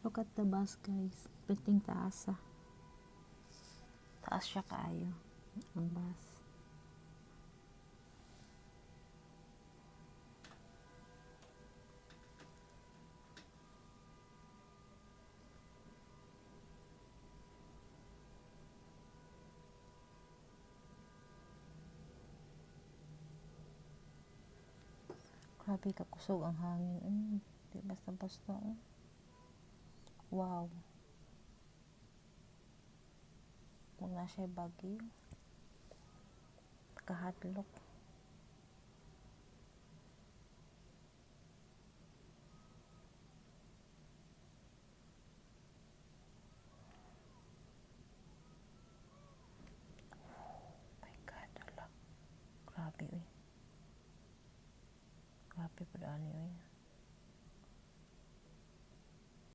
Look at the bus, guys. Piting taas ah. Taas siya kaayo. Ang bus. Grabe kakusog ang hangin. Di basta-basta. Oh. Wow. Kung na siya bagyo. Kahadlok.